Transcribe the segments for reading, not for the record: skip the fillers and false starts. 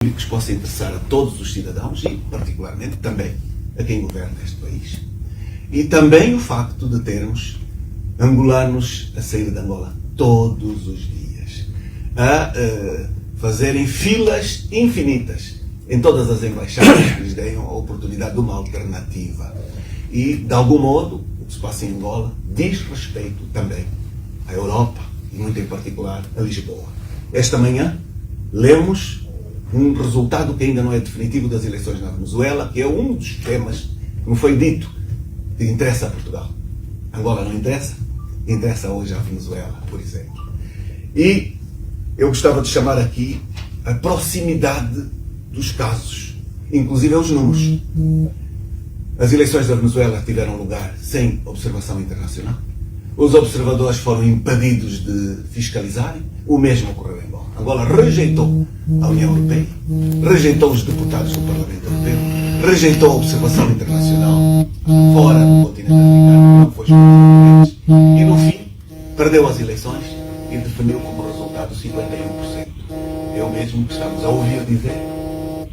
que possa interessar a todos os cidadãos e, particularmente, também a quem governa este país. E também o facto de termos angolanos a sair de Angola todos os dias, a fazerem filas infinitas em todas as embaixadas que lhes deem a oportunidade de uma alternativa. E, de algum modo, o que se passa em Angola diz respeito também à Europa e, muito em particular, a Lisboa. Esta manhã, lemos um resultado que ainda não é definitivo das eleições na Venezuela, que é um dos temas que me foi dito que interessa a Portugal. Angola não interessa, interessa hoje a Venezuela, por exemplo. E eu gostava de chamar aqui a proximidade dos casos, inclusive os números. As eleições da Venezuela tiveram lugar sem observação internacional. Os observadores foram impedidos de fiscalizarem. O mesmo ocorreu em Angola. Angola rejeitou a União Europeia, rejeitou os deputados do Parlamento Europeu, rejeitou a observação internacional fora do continente africano, não foi escolhido por eles. E, no fim, perdeu as eleições e definiu como resultado 51%. É o mesmo que estamos a ouvir dizer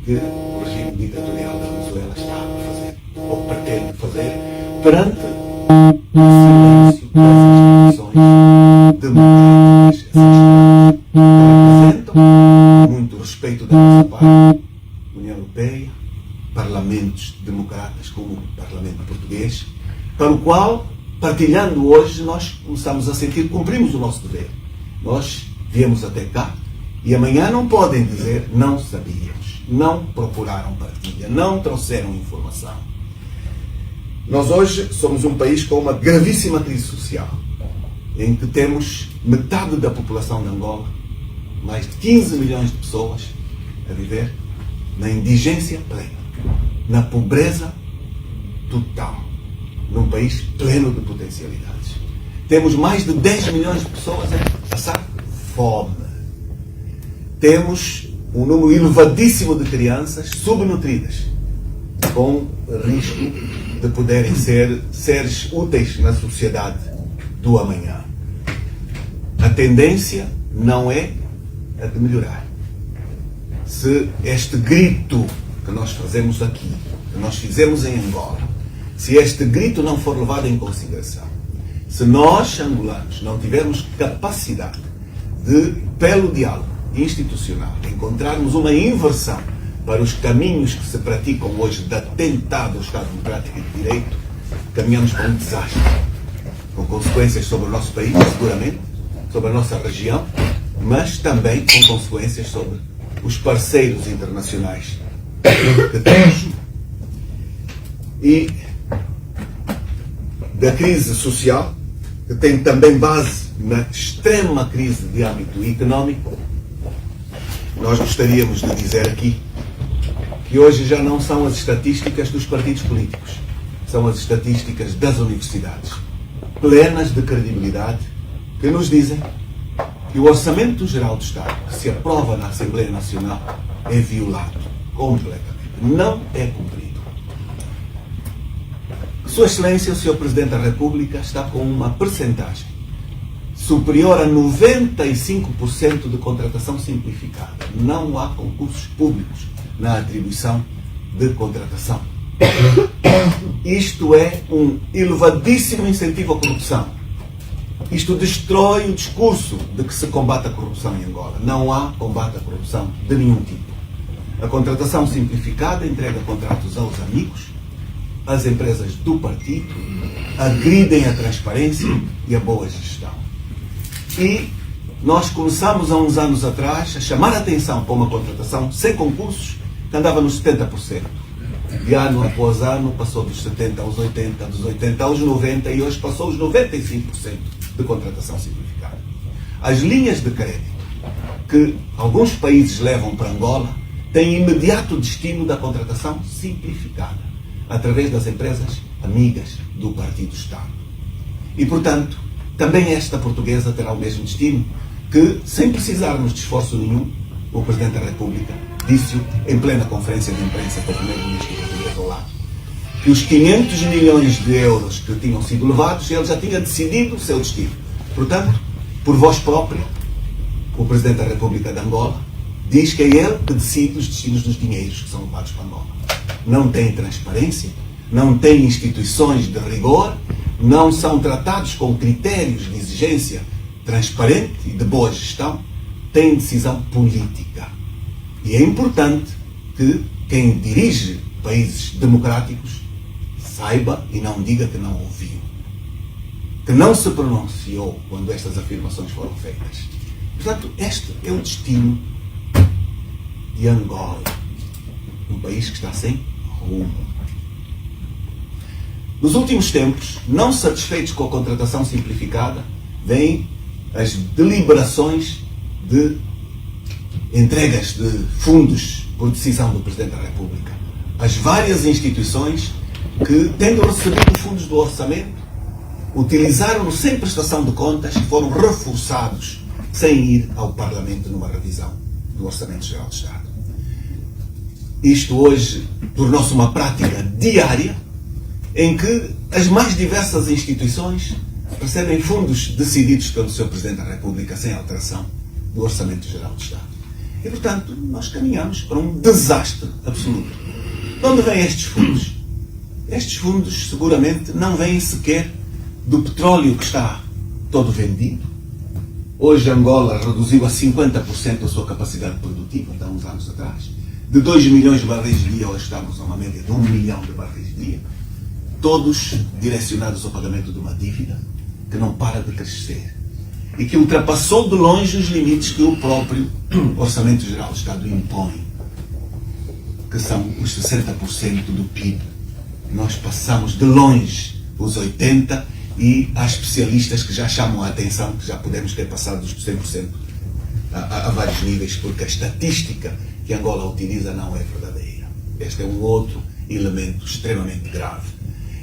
que o regime ditatorial da Venezuela está a fazer, ou pretende fazer, perante o silêncio das instituições democráticas, essas que representam muito respeito da nossa parte, União Europeia, parlamentos democratas como o Parlamento Português, para o qual, partilhando hoje, nós começamos a sentir que cumprimos o nosso dever. Nós viemos até cá e amanhã não podem dizer não sabíamos, não procuraram partilha, não trouxeram informação. Nós hoje somos um país com uma gravíssima crise social, em que temos metade da população de Angola, mais de 15 milhões de pessoas, a viver na indigência plena, na pobreza total, num país pleno de potencialidades. Temos mais de 10 milhões de pessoas a passar fome. Temos um número elevadíssimo de crianças subnutridas, com risco de poderem ser seres úteis na sociedade do amanhã. A tendência não é a de melhorar. Se este grito que nós fazemos aqui, que nós fizemos em Angola, se este grito não for levado em consideração, se nós, angolanos, não tivermos capacidade de, pelo diálogo institucional, encontrarmos uma inversão para os caminhos que se praticam hoje de atentado ao Estado Democrático e de Direito, caminhamos para um desastre, com consequências sobre o nosso país, seguramente, sobre a nossa região, mas também com consequências sobre os parceiros internacionais que temos. E da crise social, que tem também base na extrema crise de âmbito económico, nós gostaríamos de dizer aqui que hoje já não são as estatísticas dos partidos políticos, são as estatísticas das universidades, plenas de credibilidade, que nos dizem que o Orçamento Geral do Estado, que se aprova na Assembleia Nacional, é violado completamente, não é cumprido. Sua Excelência, o Sr. Presidente da República, está com uma percentagem superior a 95% de contratação simplificada. Não há concursos públicos na atribuição de contratação. Isto é um elevadíssimo incentivo à corrupção. Isto destrói o discurso de que se combate a corrupção em Angola. Não há combate à corrupção de nenhum tipo. A contratação simplificada entrega contratos aos amigos, às empresas do partido, agridem a transparência e a boa gestão. E nós começamos há uns anos atrás a chamar a atenção para uma contratação sem concursos que andava nos 70%. De ano após ano passou dos 70% aos 80%, dos 80% aos 90% e hoje passou aos 95% de contratação simplificada. As linhas de crédito que alguns países levam para Angola têm imediato destino da contratação simplificada, através das empresas amigas do Partido Estado. E, portanto, também esta portuguesa terá o mesmo destino que, sem precisarmos de esforço nenhum, o Presidente da República disse-o em plena conferência de imprensa com o Primeiro-Ministro português ao lado, que os 500 milhões de euros que tinham sido levados, ele já tinha decidido o seu destino. Portanto, por voz própria, o Presidente da República de Angola diz que é ele que decide os destinos dos dinheiros que são levados para Angola. Não tem transparência, não tem instituições de rigor, não são tratados com critérios de exigência transparente e de boa gestão, tem decisão política. E é importante que quem dirige países democráticos saiba e não diga que não ouviu, que não se pronunciou quando estas afirmações foram feitas. Portanto, este é o destino de Angola, um país que está sem rumo. Nos últimos tempos, não satisfeitos com a contratação simplificada, vêm as deliberações de entregas de fundos por decisão do Presidente da República. As várias instituições que, tendo recebido fundos do orçamento, utilizaram-no sem prestação de contas e foram reforçados sem ir ao Parlamento numa revisão do Orçamento Geral do Estado. Isto hoje tornou-se uma prática diária em que as mais diversas instituições recebem fundos decididos pelo Sr. Presidente da República sem alteração do Orçamento Geral do Estado. E, portanto, nós caminhamos para um desastre absoluto. De onde vêm estes fundos? Estes fundos seguramente não vêm sequer do petróleo que está todo vendido. Hoje Angola reduziu a 50% a sua capacidade produtiva, há uns anos atrás. De 2 milhões de barris de dia, hoje estamos a uma média de 1 milhão de barris de dia. Todos direcionados ao pagamento de uma dívida que não para de crescer e que ultrapassou de longe os limites que o próprio Orçamento Geral do Estado impõe, que são os 60% do PIB. Nós passamos de longe os 80% e há especialistas que já chamam a atenção que já podemos ter passado dos 100% a vários níveis, porque a estatística que Angola utiliza não é verdadeira. Este é um outro elemento extremamente grave.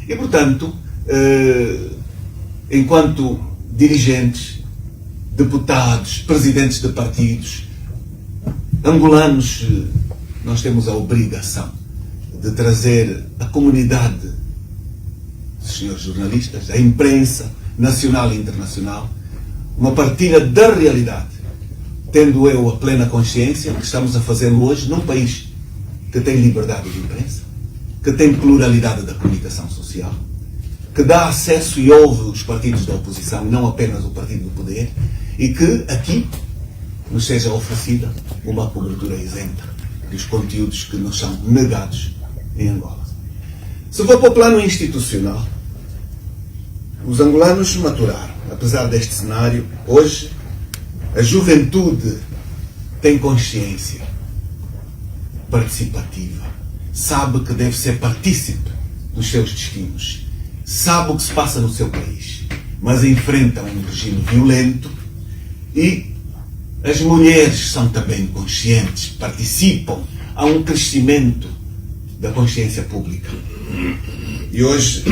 E, portanto, enquanto dirigentes, deputados, presidentes de partidos, angolanos, nós temos a obrigação de trazer a comunidade, os senhores jornalistas, a imprensa nacional e internacional, uma partilha da realidade, tendo eu a plena consciência que estamos a fazê-lo hoje num país que tem liberdade de imprensa, que tem pluralidade da comunicação social, que dá acesso e ouve os partidos da oposição, não apenas o partido do poder, e que aqui nos seja oferecida uma cobertura isenta dos conteúdos que nos são negados em Angola. Se for para o plano institucional, os angolanos maturaram. Apesar deste cenário, hoje a juventude tem consciência participativa, sabe que deve ser partícipe dos seus destinos, sabe o que se passa no seu país, mas enfrenta um regime violento. E as mulheres são também conscientes, participam, há um crescimento da consciência pública. E hoje,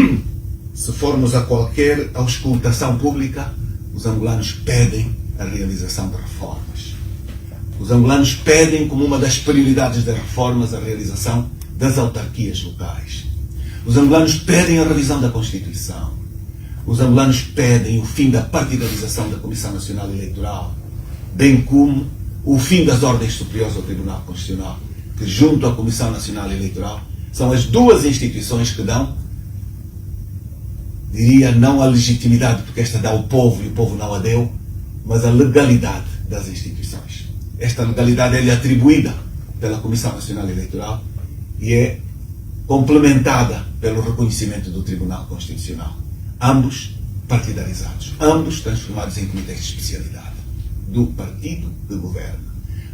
se formos a qualquer auscultação pública, os angolanos pedem a realização de reformas. Os angolanos pedem como uma das prioridades das reformas a realização das autarquias locais. Os angolanos pedem a revisão da Constituição. Os angolanos pedem o fim da partidarização da Comissão Nacional Eleitoral, bem como o fim das ordens superiores ao Tribunal Constitucional, que junto à Comissão Nacional Eleitoral são as duas instituições que dão, diria, não a legitimidade, porque esta dá ao povo e o povo não a deu, mas a legalidade das instituições. Esta legalidade é-lhe atribuída pela Comissão Nacional Eleitoral e é complementada pelo reconhecimento do Tribunal Constitucional. Ambos partidarizados, ambos transformados em comitês de especialidade do partido que governa.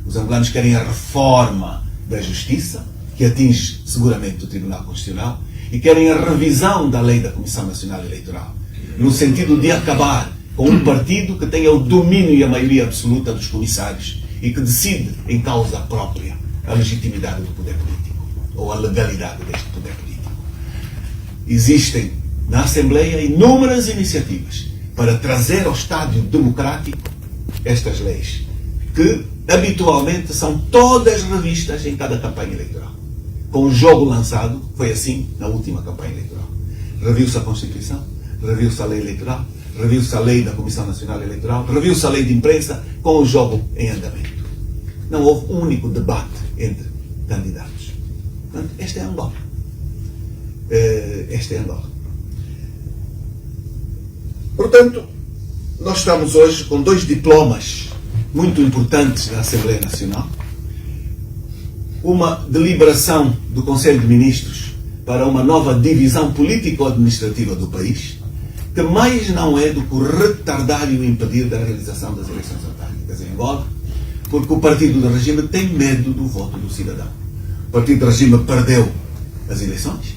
Os angolanos querem a reforma da justiça, que atinge seguramente o Tribunal Constitucional, e querem a revisão da lei da Comissão Nacional Eleitoral, no sentido de acabar com um partido que tenha o domínio e a maioria absoluta dos comissários e que decide em causa própria a legitimidade do poder político, ou a legalidade deste poder político. Existem na Assembleia inúmeras iniciativas para trazer ao estádio democrático estas leis, que habitualmente são todas revistas em cada campanha eleitoral. Com o jogo lançado, foi assim na última campanha eleitoral. Reviu-se a Constituição, reviu-se a lei eleitoral, reviu-se a lei da Comissão Nacional Eleitoral, reviu-se a lei de imprensa, com o jogo em andamento. Não houve um único debate entre candidatos. Portanto, esta é Angola. Esta é Angola. Portanto, nós estamos hoje com 2 diplomas muito importantes da Assembleia Nacional. Uma deliberação do Conselho de Ministros para uma nova divisão político-administrativa do país, que mais não é do que retardar e impedir da realização das eleições autárquicas em Angola, porque o partido do regime tem medo do voto do cidadão. O partido do regime perdeu as eleições,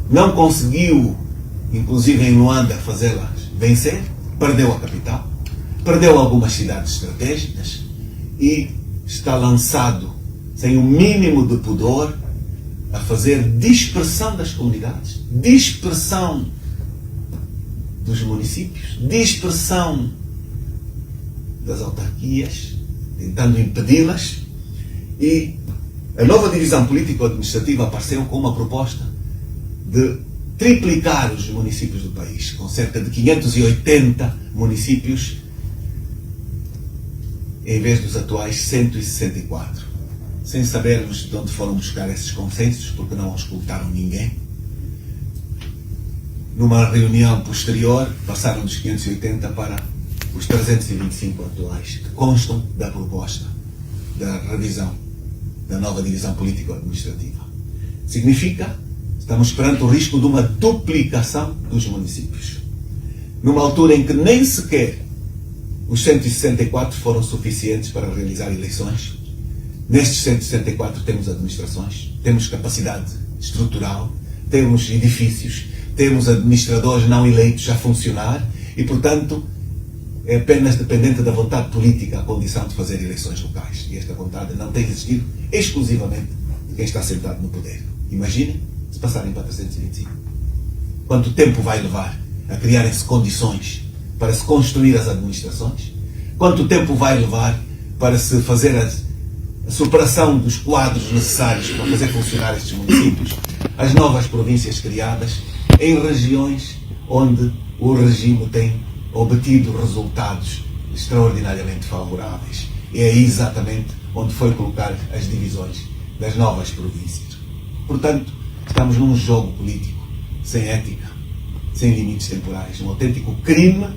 não conseguiu, inclusive em Luanda, fazê-las vencer, perdeu a capital, perdeu algumas cidades estratégicas e está lançado, sem o mínimo de pudor, a fazer dispersão das comunidades, dispersão dos municípios, dispersão das autarquias, tentando impedi-las. E a nova divisão político-administrativa apareceu com uma proposta de triplicar os municípios do país, com cerca de 580 municípios, em vez dos atuais 164. Sem sabermos de onde foram buscar esses consensos, porque não auscultaram ninguém. Numa reunião posterior, passaram dos 580 para os 325 atuais, que constam da proposta da revisão da nova divisão político-administrativa. Significa, estamos perante o risco de uma duplicação dos municípios. Numa altura em que nem sequer os 164 foram suficientes para realizar eleições. Nestes 164 temos administrações, temos capacidade estrutural, temos edifícios, temos administradores não eleitos a funcionar e, portanto, é apenas dependente da vontade política a condição de fazer eleições locais. E esta vontade não tem existido exclusivamente de quem está sentado no poder. Imaginem se passarem para 325. Quanto tempo vai levar a criarem-se condições para se construir as administrações? Quanto tempo vai levar para se fazer a superação dos quadros necessários para fazer funcionar estes municípios, as novas províncias criadas em regiões onde o regime tem obtido resultados extraordinariamente favoráveis? E é exatamente onde foi colocar as divisões das novas províncias. Portanto, estamos num jogo político sem ética, sem limites temporais, um autêntico crime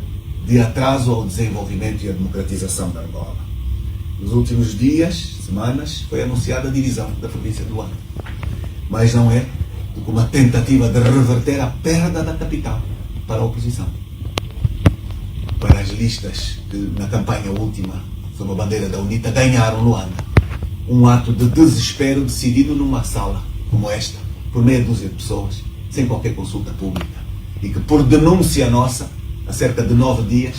de atraso ao desenvolvimento e à democratização da Angola. Nos últimos dias, semanas, foi anunciada a divisão da província de Luanda. Mas não é do que uma tentativa de reverter a perda da capital para a oposição. Para as listas que, na campanha última, sob a bandeira da UNITA, ganharam Luanda. Um ato de desespero decidido numa sala como esta, por meia dúzia de pessoas, sem qualquer consulta pública. E que, por denúncia nossa, há cerca de 9 dias,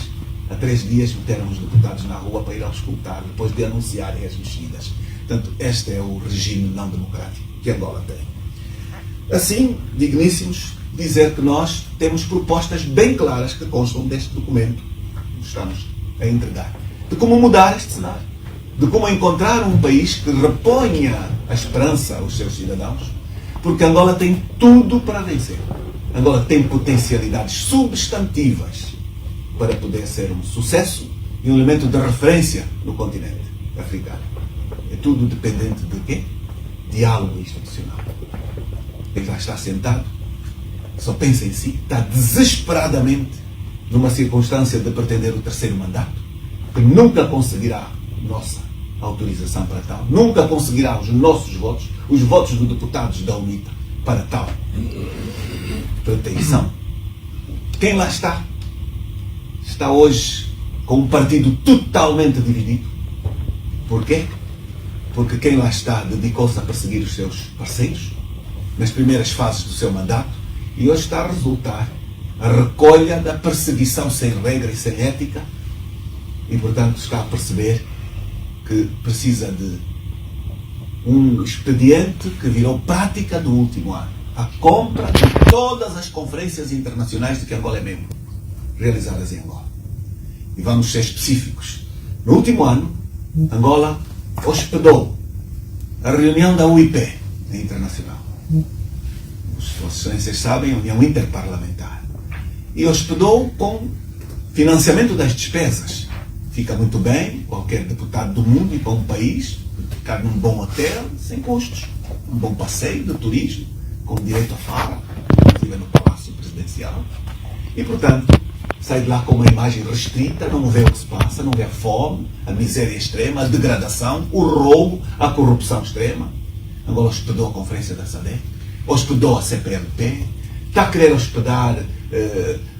há 3 dias, meteram os deputados na rua para ir auscultar, depois de anunciarem as mexidas. Portanto, este é o regime não democrático que Angola tem. Assim, digníssimos, dizer que nós temos propostas bem claras que constam deste documento que estamos a entregar. De como mudar este cenário. De como encontrar um país que reponha a esperança aos seus cidadãos. Porque Angola tem tudo para vencer. Angola tem potencialidades substantivas para poder ser um sucesso e um elemento de referência no continente africano. É tudo dependente de quê? Diálogo institucional. Ele já está sentado, só pensa em si, está desesperadamente numa circunstância de pretender o 3º mandato, que nunca conseguirá nossa autorização para tal, nunca conseguirá os nossos votos, os votos dos deputados da UNITA para tal pretensão. Quem lá está? Está hoje com um partido totalmente dividido. Porquê? Porque quem lá está dedicou-se a perseguir os seus parceiros nas primeiras fases do seu mandato e hoje está a resultar a recolha da perseguição sem regra e sem ética e, portanto, está a perceber que precisa de um expediente que virou prática do último ano. A compra de todas as conferências internacionais de que Angola é membro, realizadas em Angola. E vamos ser específicos. No último ano, Angola hospedou a reunião da UIP, a internacional. Vossas Excelências sabem, a União Interparlamentar. E hospedou com financiamento das despesas, fica muito bem, qualquer deputado do mundo ir para um país, ficar num bom hotel, sem custos, um bom passeio de turismo, com direito a fala, inclusive no Palácio Presidencial. E, portanto, sai de lá com uma imagem restrita, não vê o que se passa, não vê a fome, a miséria extrema, a degradação, o roubo, a corrupção extrema. Angola hospedou a Conferência da SADC, hospedou a CPLP, está a querer hospedar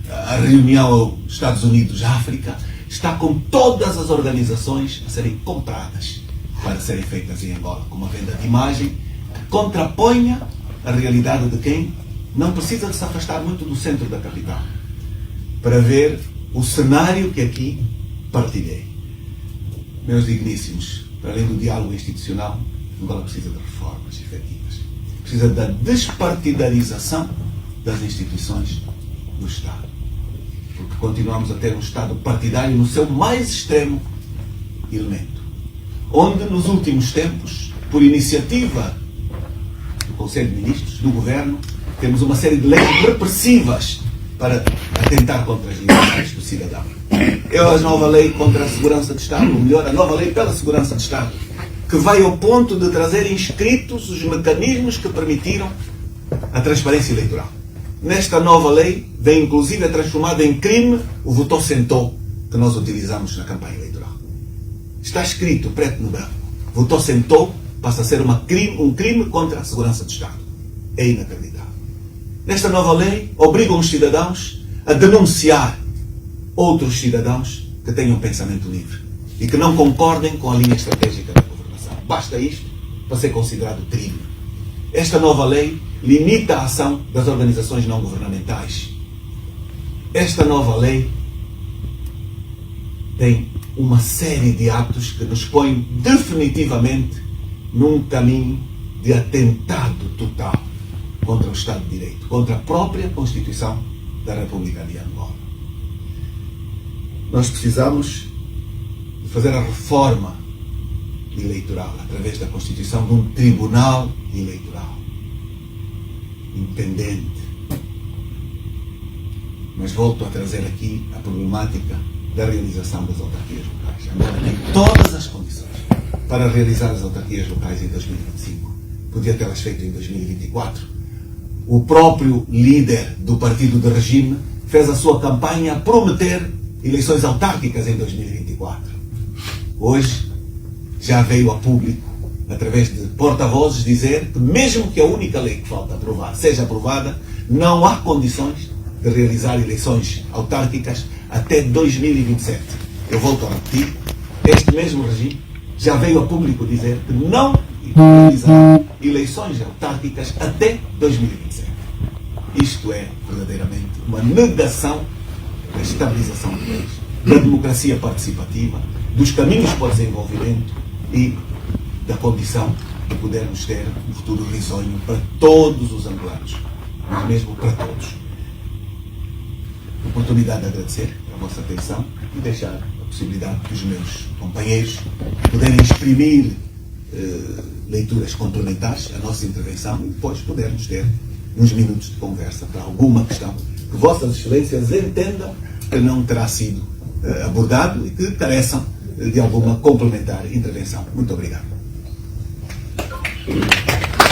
a reunião Estados Unidos-África, está com todas as organizações a serem compradas para serem feitas em Angola, com uma venda de imagem que contraponha a realidade de quem não precisa de se afastar muito do centro da capital para ver o cenário que aqui partilhei. Meus digníssimos, para além do diálogo institucional, Angola precisa de reformas efetivas. Precisa da despartidarização das instituições do Estado. Porque continuamos a ter um Estado partidário no seu mais extremo elemento. Onde, nos últimos tempos, por iniciativa do Conselho de Ministros, do Governo, temos uma série de leis repressivas para atentar contra as liberdades do cidadão. É a nova lei contra a segurança de Estado, ou melhor, a nova lei pela segurança de Estado, que vai ao ponto de trazer inscritos os mecanismos que permitiram a transparência eleitoral. Nesta nova lei, vem inclusive a transformada em crime o votou-sentou que nós utilizamos na campanha eleitoral. Está escrito, preto no branco, votou-sentou passa a ser um crime contra a segurança do Estado. É inacreditável. Nesta nova lei, obrigam os cidadãos a denunciar outros cidadãos que tenham pensamento livre e que não concordem com a linha estratégica da governação. Basta isto para ser considerado crime. Esta nova lei limita a ação das organizações não governamentais. Esta nova lei tem uma série de atos que nos põem definitivamente num caminho de atentado total contra o Estado de Direito, contra a própria Constituição da República de Angola. Nós precisamos de fazer a reforma eleitoral através da constituição de um tribunal eleitoral independente. Mas volto a trazer aqui a problemática da realização das autarquias locais. Angola tem todas as condições para realizar as autarquias locais em 2025. Podia tê-las feito em 2024. O próprio líder do partido de regime fez a sua campanha a prometer eleições autárquicas em 2024. Hoje já veio a público, através de porta-vozes, dizer que mesmo que a única lei que falta aprovar seja aprovada, não há condições de realizar eleições autárquicas até 2027. Eu volto a repetir, este mesmo regime já veio a público dizer que não realizará eleições autárquicas até 2027. Isto é verdadeiramente uma negação da estabilização do país, da democracia participativa, dos caminhos para o desenvolvimento e da condição de podermos ter um futuro risonho para todos os angolanos, mas mesmo para todos. Oportunidade de agradecer a vossa atenção e deixar a possibilidade dos meus companheiros poderem exprimir leituras complementares à nossa intervenção e depois podermos ter uns minutos de conversa para alguma questão que vossas excelências entendam que não terá sido abordado e que careçam de alguma complementar intervenção. Muito obrigado.